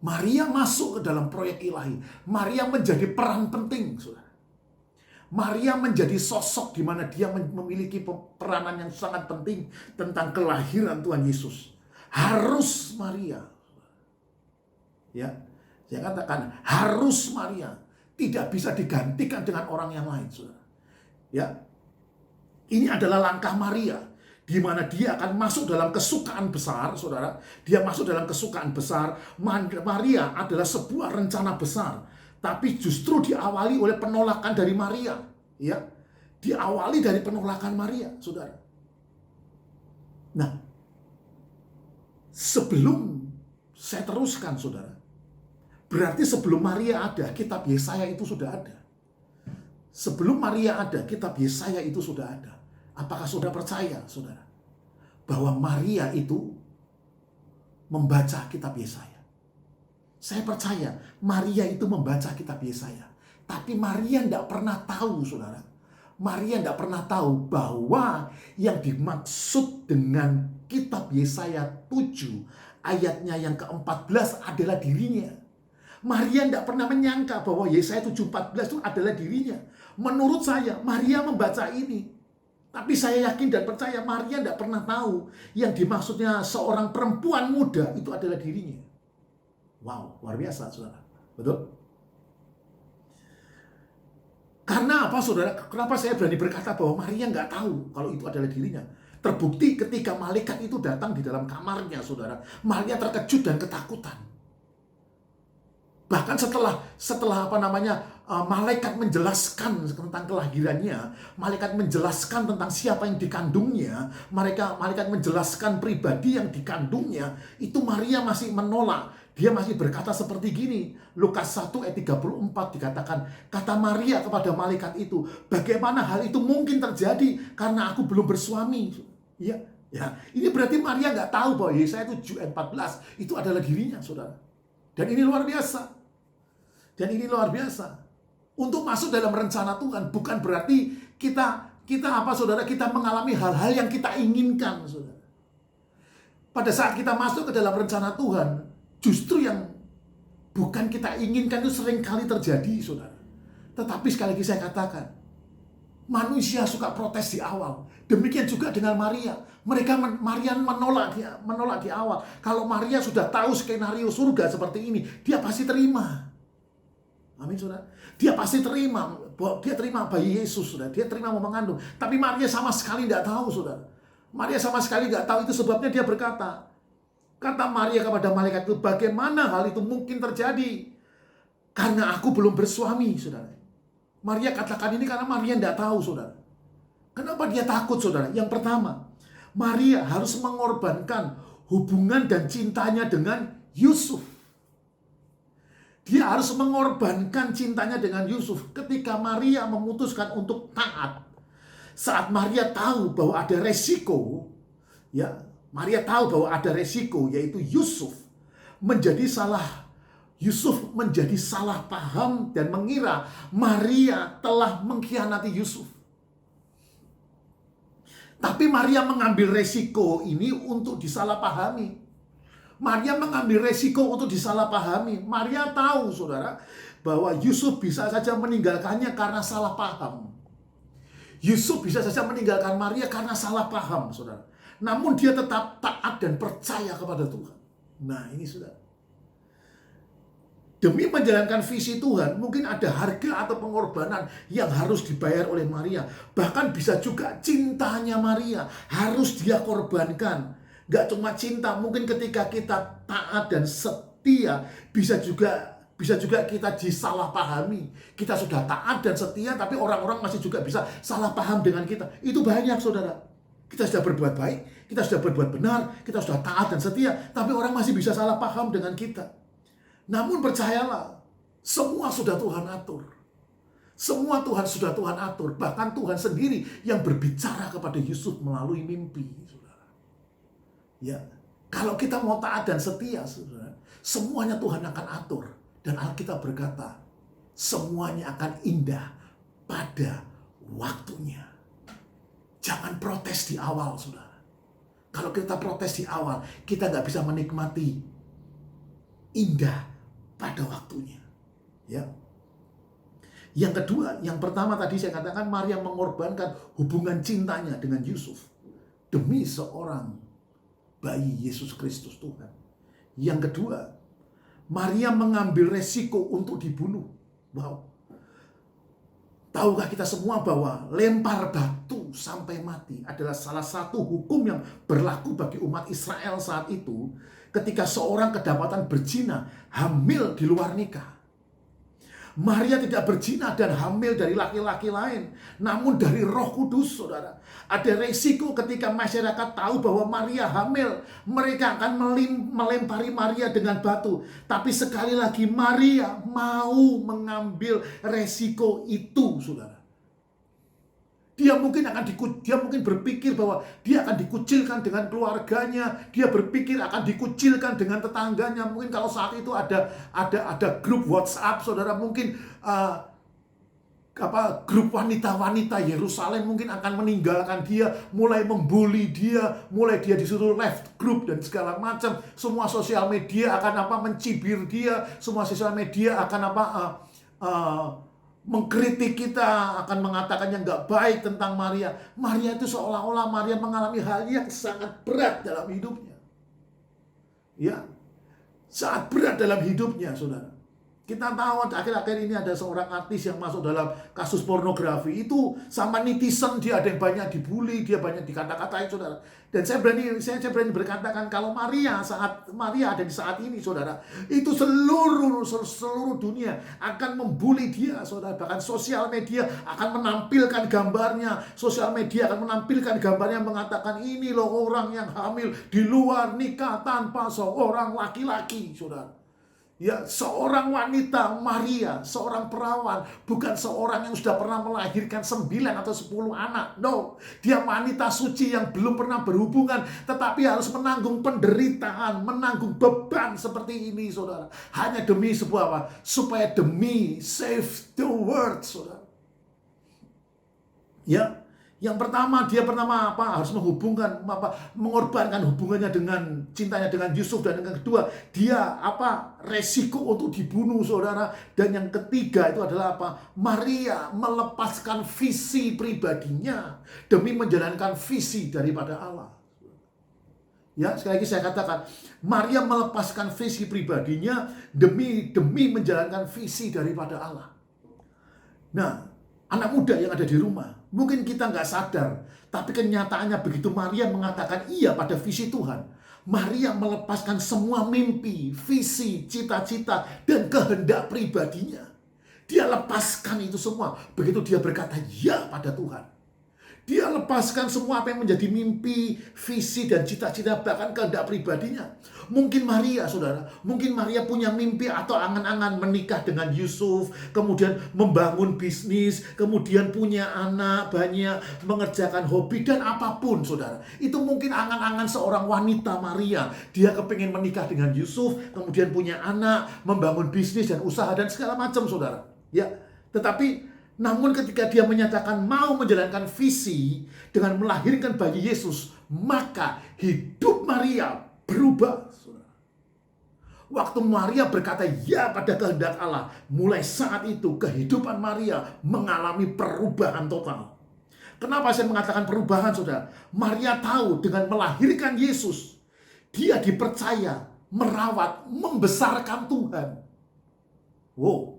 Maria masuk ke dalam proyek ilahi. Maria menjadi peran penting, saudara. Maria menjadi sosok di mana dia memiliki peranan yang sangat penting tentang kelahiran Tuhan Yesus. Harus Maria. Ya. Saya katakan harus Maria. Tidak bisa digantikan dengan orang yang lain, saudara. Ya, ini adalah langkah Maria, di mana dia akan masuk dalam kesukaan besar, saudara. Dia masuk dalam kesukaan besar. Maria adalah sebuah rencana besar, tapi justru diawali oleh penolakan dari Maria. Ya, diawali dari penolakan Maria, saudara. Nah, sebelum saya teruskan, saudara, berarti sebelum Maria ada, kitab Yesaya itu sudah ada. Sebelum Maria ada, kitab Yesaya itu sudah ada. Apakah saudara percaya, saudara, bahwa Maria itu membaca kitab Yesaya? Saya percaya Maria itu membaca kitab Yesaya. Tapi Maria tidak pernah tahu, saudara. Maria tidak pernah tahu bahwa yang dimaksud dengan kitab Yesaya 7 ayatnya yang ke-14 adalah dirinya. Maria tidak pernah menyangka bahwa Yesaya 7:14 itu adalah dirinya. Menurut saya, Maria membaca ini. Tapi saya yakin dan percaya Maria tidak pernah tahu yang dimaksudnya seorang perempuan muda itu adalah dirinya. Wow, luar biasa, saudara. Betul? Karena apa, saudara? Kenapa saya berani berkata bahwa Maria nggak tahu kalau itu adalah dirinya? Terbukti ketika malaikat itu datang di dalam kamarnya, saudara. Maria terkejut dan ketakutan. Bahkan setelah malaikat menjelaskan tentang kelahirannya, malaikat menjelaskan tentang siapa yang dikandungnya, malaikat menjelaskan pribadi yang dikandungnya, itu Maria masih menolak. Dia masih berkata seperti gini, Lukas 1 ayat 34 dikatakan, kata Maria kepada malaikat itu, bagaimana hal itu mungkin terjadi karena aku belum bersuami. Ya, ini berarti Maria nggak tahu bahwa Yesaya 7 ayat 14 itu adalah dirinya, saudara. Dan ini luar biasa. Dan ini luar biasa. Untuk masuk dalam rencana Tuhan bukan berarti kita saudara, kita mengalami hal-hal yang kita inginkan, saudara. Pada saat kita masuk ke dalam rencana Tuhan, justru yang bukan kita inginkan itu sering kali terjadi, saudara. Tetapi sekali lagi saya katakan, manusia suka protes di awal. Demikian juga dengan Maria. Maria menolak di awal. Kalau Maria sudah tahu skenario surga seperti ini, dia pasti terima. Amin, saudara. Dia pasti terima. Dia terima bayi Yesus, saudara. Dia terima mau mengandung. Tapi Maria sama sekali tidak tahu, saudara. Maria sama sekali tidak tahu. Itu sebabnya dia berkata, kata Maria kepada malaikat itu, bagaimana hal itu mungkin terjadi? Karena aku belum bersuami, saudara. Maria katakan ini karena Maria tidak tahu, saudara. Kenapa dia takut, saudara? Yang pertama, Maria harus mengorbankan hubungan dan cintanya dengan Yusuf. Dia harus mengorbankan cintanya dengan Yusuf ketika Maria memutuskan untuk taat. Saat Maria tahu bahwa ada resiko, ya, Maria tahu bahwa ada resiko, yaitu Yusuf menjadi salah paham dan mengira Maria telah mengkhianati Yusuf. Tapi Maria mengambil resiko ini untuk disalahpahami. Maria mengambil resiko untuk disalahpahami. Maria tahu, saudara, bahwa Yusuf bisa saja meninggalkannya karena salah paham. Yusuf bisa saja meninggalkan Maria karena salah paham, saudara. Namun dia tetap taat dan percaya kepada Tuhan. Nah, ini saudara. Demi menjalankan visi Tuhan, mungkin ada harga atau pengorbanan yang harus dibayar oleh Maria. Bahkan bisa juga cintanya Maria harus dia korbankan. Gak cuma cinta, mungkin ketika kita taat dan setia, bisa juga kita disalahpahami. Kita sudah taat dan setia, tapi orang-orang masih juga bisa salah paham dengan kita. Itu banyak, saudara. Kita sudah berbuat baik, kita sudah berbuat benar, kita sudah taat dan setia, tapi orang masih bisa salah paham dengan kita. Namun percayalah, semua sudah Tuhan atur. Semua sudah Tuhan atur. Bahkan Tuhan sendiri yang berbicara kepada Yusuf melalui mimpi, saudara. Ya, kalau kita mau taat dan setia, saudara, semuanya Tuhan akan atur. Dan Alkitab berkata, semuanya akan indah pada waktunya. Jangan protes di awal, saudara. Kalau kita protes di awal, kita nggak bisa menikmati indah pada waktunya. Ya. Yang kedua, yang pertama tadi saya katakan Maria mengorbankan hubungan cintanya dengan Yusuf demi seorang bayi Yesus Kristus Tuhan. Yang kedua, Maria mengambil resiko untuk dibunuh. Wow. Tahukah kita semua bahwa lempar batu sampai mati adalah salah satu hukum yang berlaku bagi umat Israel saat itu ketika seorang kedapatan berzina, hamil di luar nikah. Maria tidak berzina dan hamil dari laki-laki lain, namun dari Roh Kudus, saudara. Ada resiko ketika masyarakat tahu bahwa Maria hamil, mereka akan melempari Maria dengan batu. Tapi sekali lagi Maria mau mengambil resiko itu, saudara. Dia mungkin berpikir bahwa dia akan dikucilkan dengan keluarganya, dia berpikir akan dikucilkan dengan tetangganya. Mungkin kalau saat itu ada grup WhatsApp, saudara, mungkin grup wanita-wanita Yerusalem mungkin akan meninggalkan dia, mulai membuli dia, mulai dia disuruh left group dan segala macam. Semua sosial media akan mencibir dia, semua sosial media akan mengkritik kita, akan mengatakan yang nggak baik tentang Maria. Maria itu seolah-olah Maria mengalami hal yang sangat berat dalam hidupnya. Ya, sangat berat dalam hidupnya, saudara. Kita tahu akhir-akhir ini ada seorang artis yang masuk dalam kasus pornografi. Itu sama netizen, dia ada yang banyak dibully, dia banyak dikata-katain, saudara. Dan saya berani berkatakan kalau Maria ada di saat ini, saudara, itu seluruh dunia akan membuli dia, saudara. Bahkan sosial media akan menampilkan gambarnya, sosial media akan menampilkan gambarnya mengatakan ini loh orang yang hamil di luar nikah tanpa seorang laki-laki, saudara. Ya, seorang wanita Maria, seorang perawan, bukan seorang yang sudah pernah melahirkan 9 atau 10 anak. No, dia wanita suci yang belum pernah berhubungan, tetapi harus menanggung penderitaan, menanggung beban seperti ini, saudara. Hanya demi sebuah apa? Supaya demi save the world, saudara. Ya. Yang pertama, dia harus mengorbankan hubungannya dengan cintanya dengan Yusuf. Dan yang kedua, dia resiko untuk dibunuh, saudara. Dan yang ketiga itu adalah Maria melepaskan visi pribadinya demi menjalankan visi daripada Allah. Ya, sekali lagi saya katakan, Maria melepaskan visi pribadinya demi menjalankan visi daripada Allah. Nah, anak muda yang ada di rumah, mungkin kita nggak sadar, tapi kenyataannya begitu Maria mengatakan iya pada visi Tuhan, Maria melepaskan semua mimpi, visi, cita-cita, dan kehendak pribadinya. Dia lepaskan itu semua. Begitu dia berkata ya pada Tuhan. Dia lepaskan semua apa yang menjadi mimpi, visi, dan cita-cita, bahkan kehendak pribadinya. Mungkin Maria, saudara, mungkin Maria punya mimpi atau angan-angan menikah dengan Yusuf, kemudian membangun bisnis, kemudian punya anak banyak, mengerjakan hobi, dan apapun, saudara. Itu mungkin angan-angan seorang wanita Maria. Dia kepingin menikah dengan Yusuf, kemudian punya anak, membangun bisnis dan usaha, dan segala macam, saudara. Ya, tetapi namun ketika dia menyatakan mau menjalankan visi dengan melahirkan bayi Yesus, maka hidup Maria berubah. Waktu Maria berkata ya pada kehendak Allah, mulai saat itu kehidupan Maria mengalami perubahan total. Kenapa saya mengatakan perubahan, saudara? Maria tahu dengan melahirkan Yesus, dia dipercaya merawat, membesarkan Tuhan. Wow.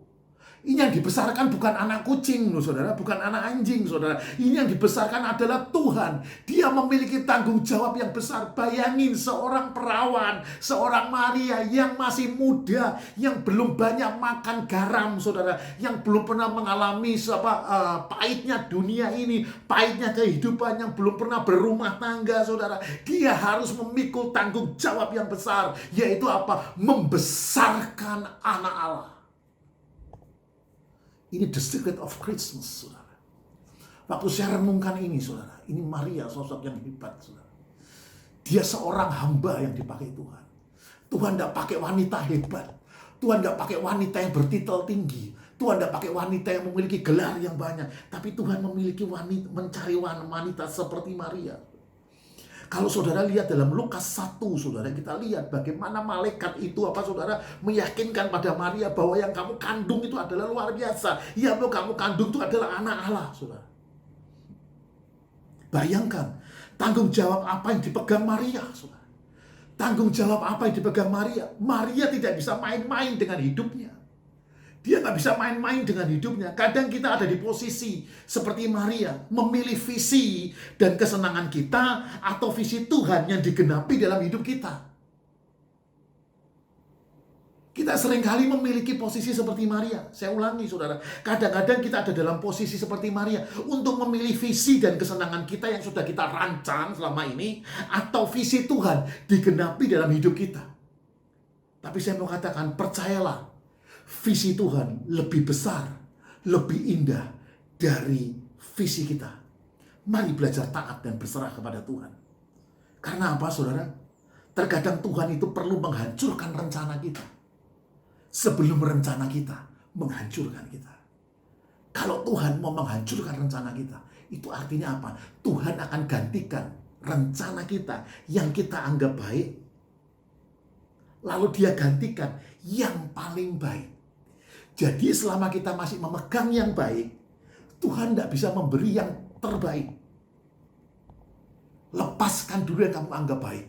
Ini yang dibesarkan bukan anak kucing, loh, saudara, bukan anak anjing, saudara. Ini yang dibesarkan adalah Tuhan. Dia memiliki tanggung jawab yang besar. Bayangin seorang perawan, seorang Maria yang masih muda, yang belum banyak makan garam, saudara, yang belum pernah mengalami pahitnya dunia ini, pahitnya kehidupan, yang belum pernah berumah tangga, saudara. Dia harus memikul tanggung jawab yang besar, yaitu apa? Membesarkan anak Allah. Ini the secret of Christmas, saudara. Waktu saya renungkan ini, saudara, ini Maria sosok yang hebat, saudara. Dia seorang hamba yang dipakai Tuhan. Tuhan tidak pakai wanita hebat. Tuhan tidak pakai wanita yang bertitel tinggi. Tuhan tidak pakai wanita yang memiliki gelar yang banyak. Tapi Tuhan memiliki wanita, mencari wanita seperti Maria. Kalau saudara lihat dalam Lukas 1, saudara, kita lihat bagaimana malaikat itu saudara, meyakinkan pada Maria bahwa yang kamu kandung itu adalah luar biasa. Ya, bahwa kamu kandung itu adalah anak Allah, saudara. Bayangkan tanggung jawab apa yang dipegang Maria, saudara. Tanggung jawab apa yang dipegang Maria. Maria tidak bisa main-main dengan hidupnya. Dia nggak bisa main-main dengan hidupnya. Kadang kita ada di posisi seperti Maria, memilih visi dan kesenangan kita atau visi Tuhan yang digenapi dalam hidup kita. Kita seringkali memiliki posisi seperti Maria. Saya ulangi, saudara. Kadang-kadang kita ada dalam posisi seperti Maria untuk memilih visi dan kesenangan kita yang sudah kita rancang selama ini, atau visi Tuhan digenapi dalam hidup kita. Tapi saya mau katakan, percayalah, visi Tuhan lebih besar, lebih indah dari visi kita. Mari belajar taat dan berserah kepada Tuhan. Karena apa, saudara? Terkadang Tuhan itu perlu menghancurkan rencana kita sebelum rencana kita menghancurkan kita. Kalau Tuhan mau menghancurkan rencana kita, itu artinya apa? Tuhan akan gantikan rencana kita yang kita anggap baik, lalu dia gantikan yang paling baik. Jadi selama kita masih memegang yang baik, Tuhan tidak bisa memberi yang terbaik. Lepaskan dulu yang kamu anggap baik.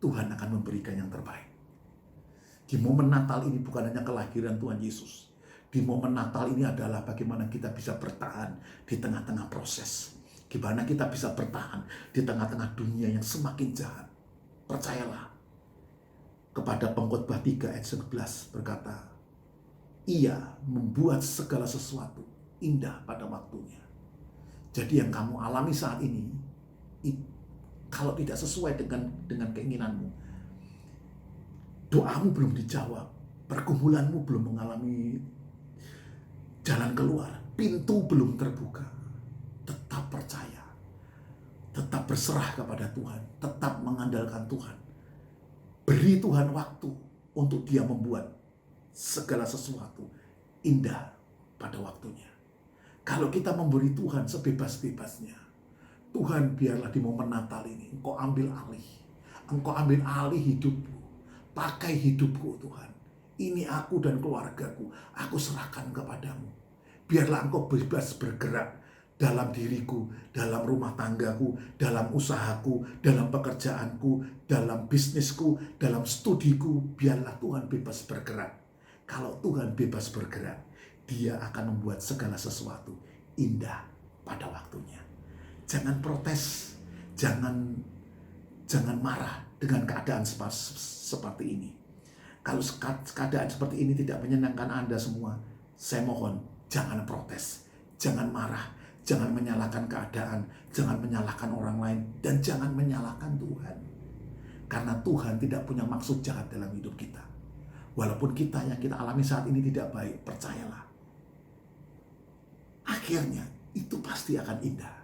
Tuhan akan memberikan yang terbaik. Di momen Natal ini bukan hanya kelahiran Tuhan Yesus. Di momen Natal ini adalah bagaimana kita bisa bertahan di tengah-tengah proses. Gimana kita bisa bertahan di tengah-tengah dunia yang semakin jahat. Percayalah. Kepada Pengkhotbah 3 ayat 11 berkata, Ia membuat segala sesuatu indah pada waktunya. Jadi yang kamu alami saat ini, kalau tidak sesuai dengan keinginanmu, doamu belum dijawab, pergumulanmu belum mengalami jalan keluar, pintu belum terbuka, tetap percaya, tetap berserah kepada Tuhan, tetap mengandalkan Tuhan. Beri Tuhan waktu untuk Dia membuat segala sesuatu indah pada waktunya. Kalau kita memberi Tuhan sebebas-bebasnya, Tuhan, biarlah di momen Natal ini Engkau ambil alih. Engkau ambil alih hidupku. Pakai hidupku, Tuhan. Ini aku dan keluargaku, aku serahkan kepadamu. Biarlah Engkau bebas bergerak dalam diriku, dalam rumah tanggaku, dalam usahaku, dalam pekerjaanku, dalam bisnisku, dalam studiku. Biarlah Tuhan bebas bergerak. Kalau Tuhan bebas bergerak, Dia akan membuat segala sesuatu indah pada waktunya. Jangan protes, jangan marah dengan keadaan seperti ini. Kalau keadaan seperti ini tidak menyenangkan Anda semua, saya mohon jangan protes, jangan marah, Jangan menyalahkan keadaan, jangan menyalahkan orang lain, dan jangan menyalahkan Tuhan. Karena Tuhan tidak punya maksud jahat dalam hidup kita. Walaupun yang kita alami saat ini tidak baik, percayalah. Akhirnya itu pasti akan indah.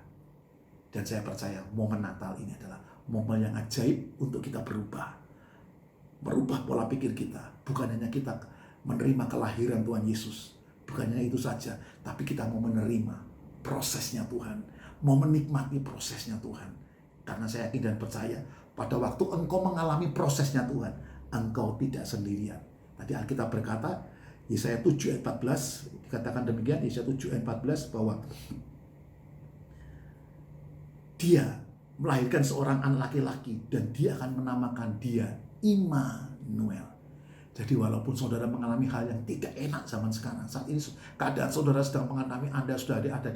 Dan saya percaya momen Natal ini adalah momen yang ajaib untuk kita berubah. Merubah pola pikir kita. Bukan hanya kita menerima kelahiran Tuhan Yesus. Bukan hanya itu saja, tapi kita mau menerima prosesnya Tuhan. Mau menikmati prosesnya Tuhan. Karena saya yakin dan percaya, pada waktu engkau mengalami prosesnya Tuhan, engkau tidak sendirian. Tadi Alkitab berkata, Yesaya 7 ayat 14, dikatakan demikian, Yesaya 7 ayat 14, bahwa Dia melahirkan seorang anak laki-laki, dan Dia akan menamakan dia Immanuel. Jadi walaupun saudara mengalami hal yang tidak enak zaman sekarang, saat ini keadaan saudara sedang mengalami, Anda sudah ada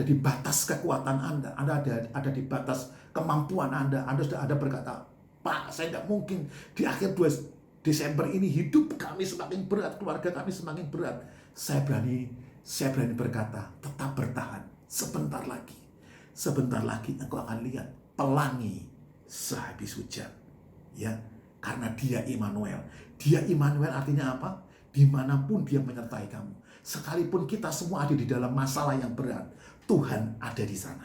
di batas kekuatan Anda ada di batas kemampuan Anda sudah ada berkata, Pak, saya tidak mungkin di akhir 2 Desember ini hidup kami semakin berat, keluarga kami semakin berat. Saya berani berkata, tetap bertahan. Sebentar lagi engkau akan lihat pelangi sehabis hujan. Ya, karena Dia Immanuel. Dia Immanuel artinya apa? Dimanapun Dia menyertai kamu. Sekalipun kita semua ada di dalam masalah yang berat, Tuhan ada di sana.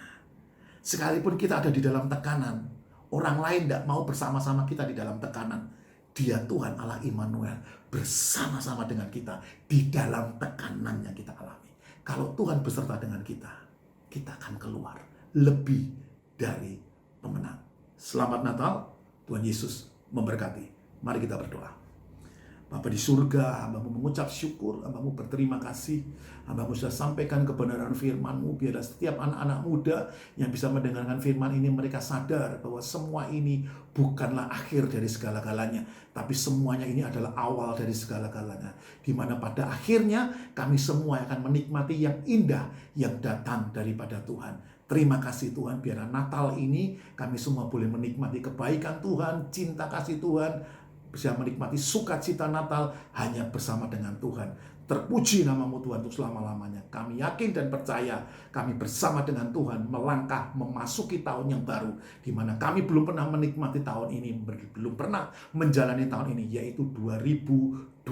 Sekalipun kita ada di dalam tekanan, orang lain tidak mau bersama-sama kita di dalam tekanan, Dia Tuhan Allah Immanuel bersama-sama dengan kita di dalam tekanan yang kita alami. Kalau Tuhan beserta dengan kita akan keluar lebih dari pemenang. Selamat Natal, Tuhan Yesus memberkati. Mari kita berdoa. Bapa di surga, hamba-Mu mengucap syukur, hamba-Mu berterima kasih, hamba-Mu sudah sampaikan kebenaran firman-Mu. Biarlah setiap anak-anak muda yang bisa mendengarkan firman ini, mereka sadar bahwa semua ini bukanlah akhir dari segala-galanya, tapi semuanya ini adalah awal dari segala-galanya, di mana pada akhirnya kami semua akan menikmati yang indah yang datang daripada Tuhan. Terima kasih Tuhan, biarlah Natal ini kami semua boleh menikmati kebaikan Tuhan, cinta kasih Tuhan, bisa menikmati sukacita Natal hanya bersama dengan Tuhan. Terpuji nama-Mu Tuhan untuk selama-lamanya. Kami yakin dan percaya kami bersama dengan Tuhan melangkah memasuki tahun yang baru, di mana kami belum pernah menikmati tahun ini, belum pernah menjalani tahun ini, yaitu 2021.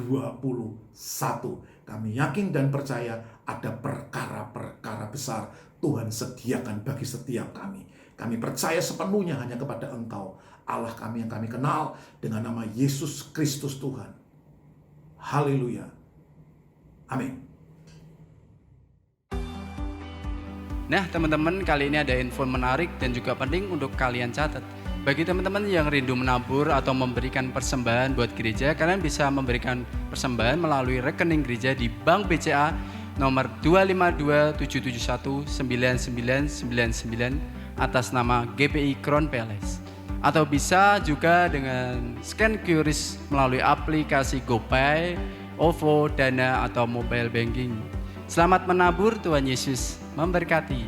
Kami yakin dan percaya ada perkara-perkara besar Tuhan sediakan bagi setiap kami. Kami percaya sepenuhnya hanya kepada Engkau, Allah kami yang kami kenal dengan nama Yesus Kristus Tuhan. Haleluya. Amin. Nah teman-teman, kali ini ada info menarik dan juga penting untuk kalian catat. Bagi teman-teman yang rindu menabur atau memberikan persembahan buat gereja, kalian bisa memberikan persembahan melalui rekening gereja di Bank BCA nomor 252-771-9999 atas nama GPI Crown Palace. Atau bisa juga dengan scan QRIS melalui aplikasi GoPay, OVO, Dana, atau mobile banking. Selamat menabur, Tuhan Yesus memberkati.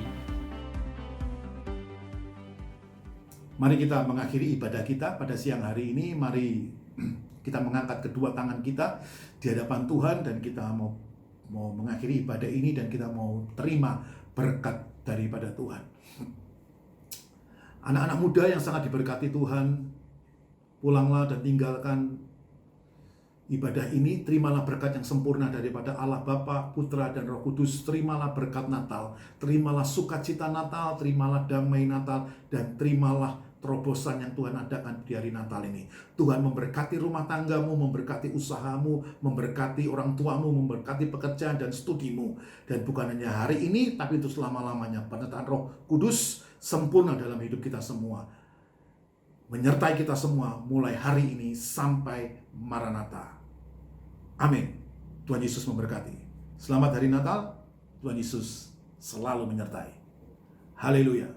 Mari kita mengakhiri ibadah kita pada siang hari ini. Mari kita mengangkat kedua tangan kita di hadapan Tuhan, dan kita mau mengakhiri ibadah ini, dan kita mau terima berkat daripada Tuhan. Anak-anak muda yang sangat diberkati Tuhan, pulanglah dan tinggalkan ibadah ini. Terimalah berkat yang sempurna daripada Allah Bapa, Putra, dan Roh Kudus. Terimalah berkat Natal, terimalah sukacita Natal, terimalah damai Natal, dan terimalah terobosan yang Tuhan adakan di hari Natal ini. Tuhan memberkati rumah tanggamu, memberkati usahamu, memberkati orang tuamu, memberkati pekerjaan dan studimu. Dan bukan hanya hari ini, tapi itu selama-lamanya. Penyertaan Roh Kudus sempurna dalam hidup kita semua, menyertai kita semua mulai hari ini sampai Maranatha. Amin. Tuhan Yesus memberkati. Selamat hari Natal. Tuhan Yesus selalu menyertai. Haleluya.